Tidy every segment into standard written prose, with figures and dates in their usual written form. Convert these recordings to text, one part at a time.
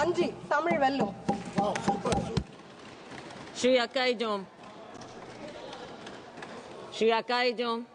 Anji, Tamil Vellum. Wow, super. Shri Akoijam. Shri Akoijam.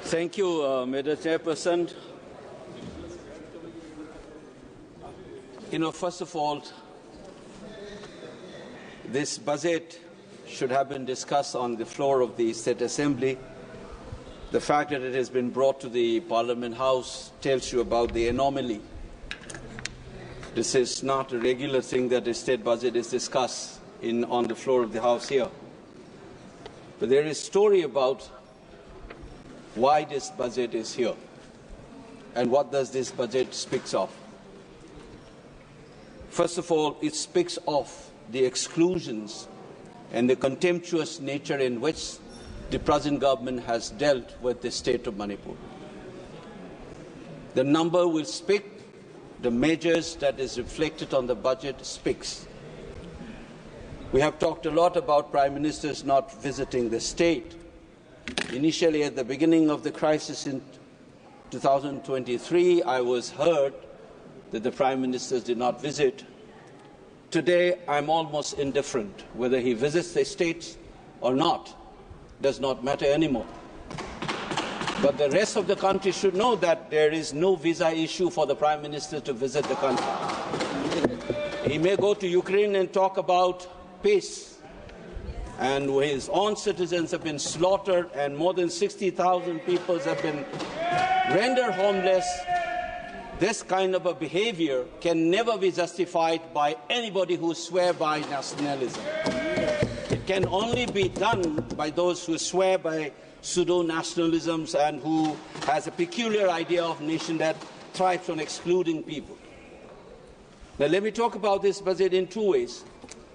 Thank you, Madam Chairperson. First of all, this budget should have been discussed on the floor of the State Assembly. The fact that it has been brought to the Parliament House tells you about the anomaly. This is not a regular thing that the state budget is discussed on the floor of the House here. But there is a story about why this budget is here and what does this budget speak of. First of all, it speaks of the exclusions and the contemptuous nature in which the present government has dealt with the state of Manipur. The number will speak, the measures that is reflected on the budget speaks. We have talked a lot about Prime Ministers not visiting the state. Initially, at the beginning of the crisis in 2023, I was heard that the Prime Ministers did not visit. Today, I'm almost indifferent whether he visits the states or not. Does not matter anymore. But the rest of the country should know that there is no visa issue for the Prime Minister to visit the country. He may go to Ukraine and talk about peace, and his own citizens have been slaughtered and more than 60,000 people have been rendered homeless. This kind of a behavior can never be justified by anybody who swears by nationalism. It can only be done by those who swear by pseudo-nationalisms and who has a peculiar idea of nation that thrives on excluding people. Now let me talk about this budget in two ways.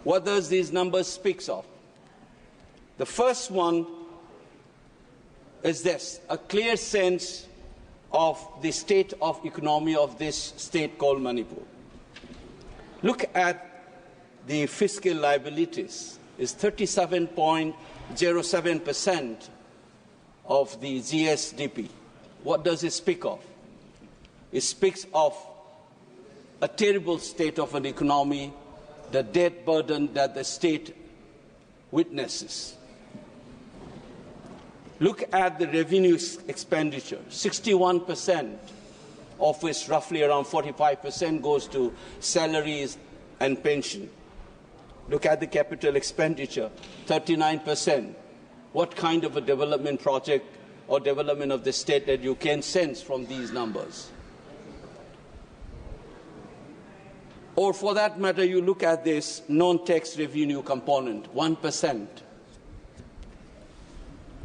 What does these numbers speak of? The first one is this, a clear sense of the state of economy of this state called Manipur. Look at the fiscal liabilities. It's 37.07% of the GSDP. What does it speak of? It speaks of a terrible state of an economy, the debt burden that the state witnesses. Look at the revenue expenditure, 61%, of which roughly around 45% goes to salaries and pension. Look at the capital expenditure, 39%. What kind of a development project or development of the state that you can sense from these numbers? Or for that matter, you look at this non-tax revenue component, 1%.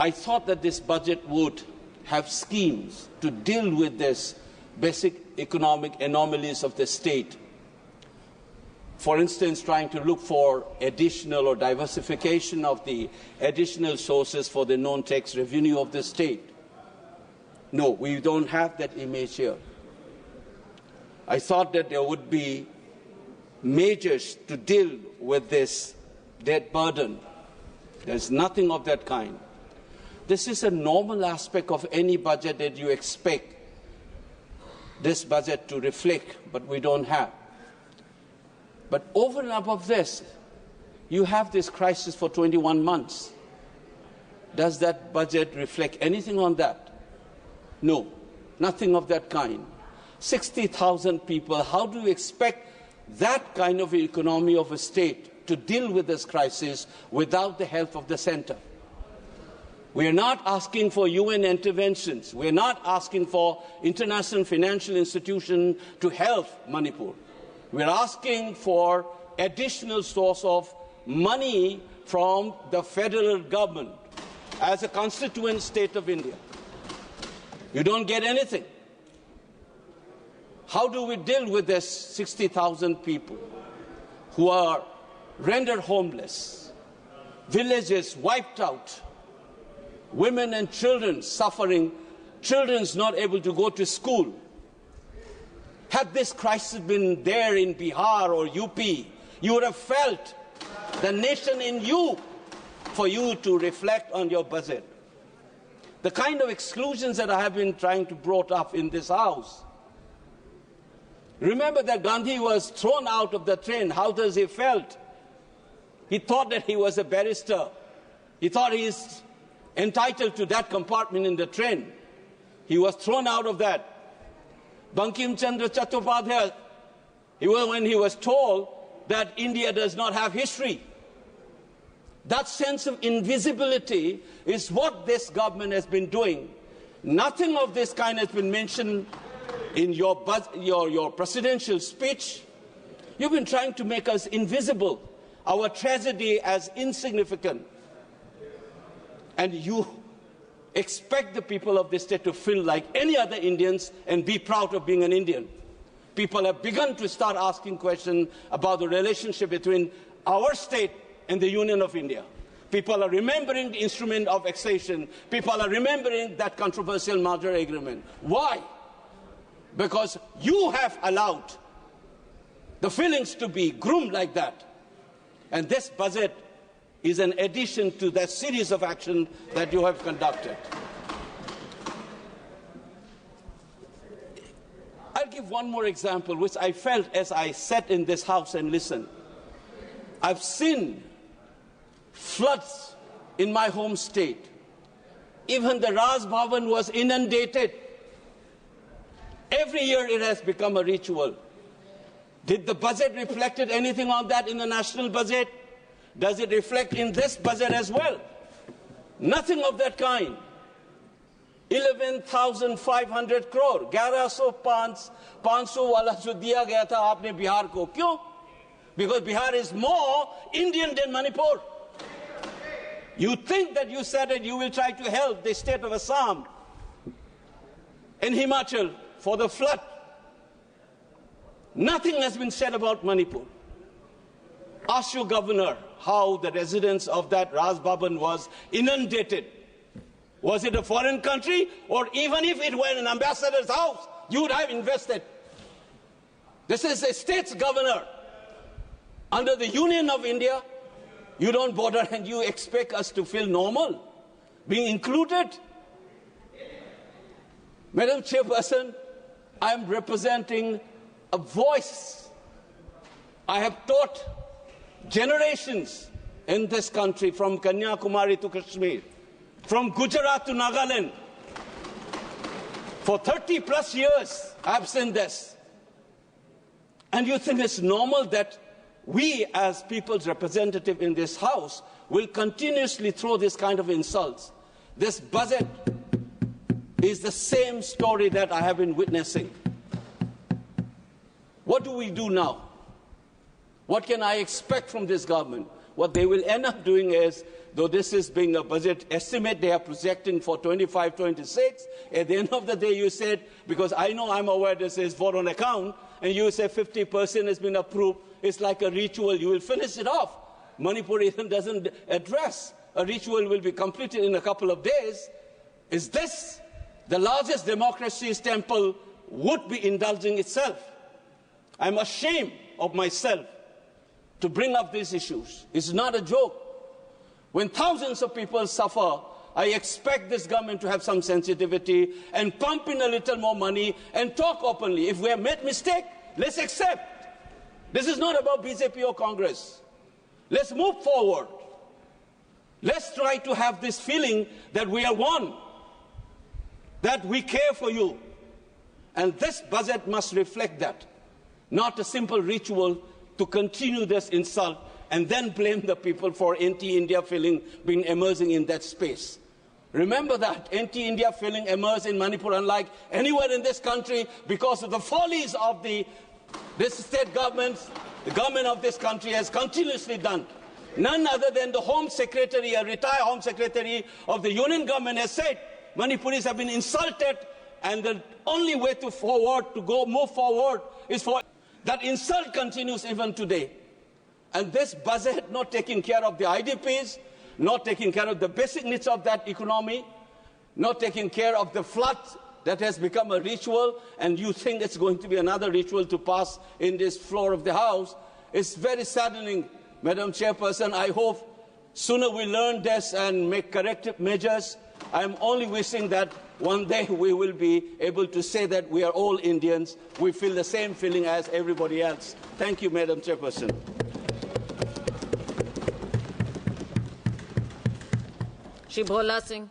I thought that this budget would have schemes to deal with this basic economic anomalies of the state. For instance, trying to look for additional or diversification of the additional sources for the non-tax revenue of the state. No, we don't have that image here. I thought that there would be measures to deal with this debt burden. There's nothing of that kind. This is a normal aspect of any budget that you expect this budget to reflect, but we don't have. But over and above this, you have this crisis for 21 months. Does that budget reflect anything on that? No, nothing of that kind. 60,000 people, how do you expect that kind of economy of a state to deal with this crisis without the help of the center? We are not asking for UN interventions. We are not asking for international financial institutions to help Manipur. We are asking for additional source of money from the federal government as a constituent state of India. You don't get anything. How do we deal with this 60,000 people who are rendered homeless, villages wiped out, women and children suffering, children not able to go to school? Had this crisis been there in Bihar or UP, you would have felt the nation in you for you to reflect on your budget. the kind of exclusions that I have been trying to brought up in this House. Remember that Gandhi was thrown out of the train. How does he felt? He thought that he was a barrister. He thought he is entitled to that compartment in the train. He was thrown out of that. Bankim Chandra Chattopadhyay, when he was told that India does not have history. That sense of invisibility is what this government has been doing. Nothing of this kind has been mentioned in your presidential speech. You've been trying to make us invisible, our tragedy as insignificant. And you expect the people of this state to feel like any other Indians and be proud of being an Indian. People have begun to start asking questions about the relationship between our state and the Union of India. People are remembering the instrument of annexation. People are remembering that controversial merger agreement. Why? Because you have allowed the feelings to be groomed like that. And this budget is an addition to that series of actions that you have conducted. I'll give one more example, which I felt as I sat in this House and listened. I've seen floods in my home state. Even the Raj Bhavan was inundated. Every year it has become a ritual. Did the budget reflect anything on that in the national budget? Does it reflect in this budget as well? Nothing of that kind. 11,500 crore, 11,500 वाला जो दिया गया था आपने बिहार को, क्यों? Because Bihar is more Indian than Manipur. You think that you said that you will try to help the state of Assam and Himachal for the flood. Nothing has been said about Manipur. Ask your governor how the residents of that Raj Bhavan was inundated. Was it a foreign country? Or even if it were an ambassador's house, you would have invested. This is a state's governor. Under the Union of India, you don't bother and you expect us to feel normal, being included. Madam Chairperson, I am representing a voice. I have taught generations in this country, from Kanyakumari to Kashmir, from Gujarat to Nagaland. For 30 plus years, I have seen this. And you think it's normal that we, as people's representative in this House, will continuously throw this kind of insults? This budget is the same story that I have been witnessing. What do we do now? What can I expect from this government? What they will end up doing is, though this is being a budget estimate they are projecting for 25-26, at the end of the day you said, because I'm aware this is vote on account, and you say 50% has been approved, it's like a ritual, you will finish it off. Manipur even doesn't address. A ritual will be completed in a couple of days. Is this the largest democracy's temple would be indulging itself? I'm ashamed of myself to bring up these issues. It's not a joke. When thousands of people suffer, I expect this government to have some sensitivity and pump in a little more money and talk openly. If we have made mistake, let's accept. This is not about BJP or Congress. Let's move forward. Let's try to have this feeling that we are one, that we care for you. And this budget must reflect that, not a simple ritual to continue this insult and then blame the people for anti-India feeling being emerging in that space. Remember that anti-India feeling emerged in Manipur unlike anywhere in this country because of the follies of this state government. The government of this country has continuously done. None other than the Home Secretary, a retired Home Secretary of the Union government, has said Manipuris have been insulted and the only way to move forward is for that insult continues even today. And this budget not taking care of the IDPs, not taking care of the basic needs of that economy, not taking care of the flood that has become a ritual, and you think it's going to be another ritual to pass in this floor of the House. It's very saddening, Madam Chairperson. I hope sooner we learn this and make corrective measures I am only wishing that one day we will be able to say that we are all Indians. We feel the same feeling as everybody else. Thank you, Madam Chairperson. Shri Bhola Singh.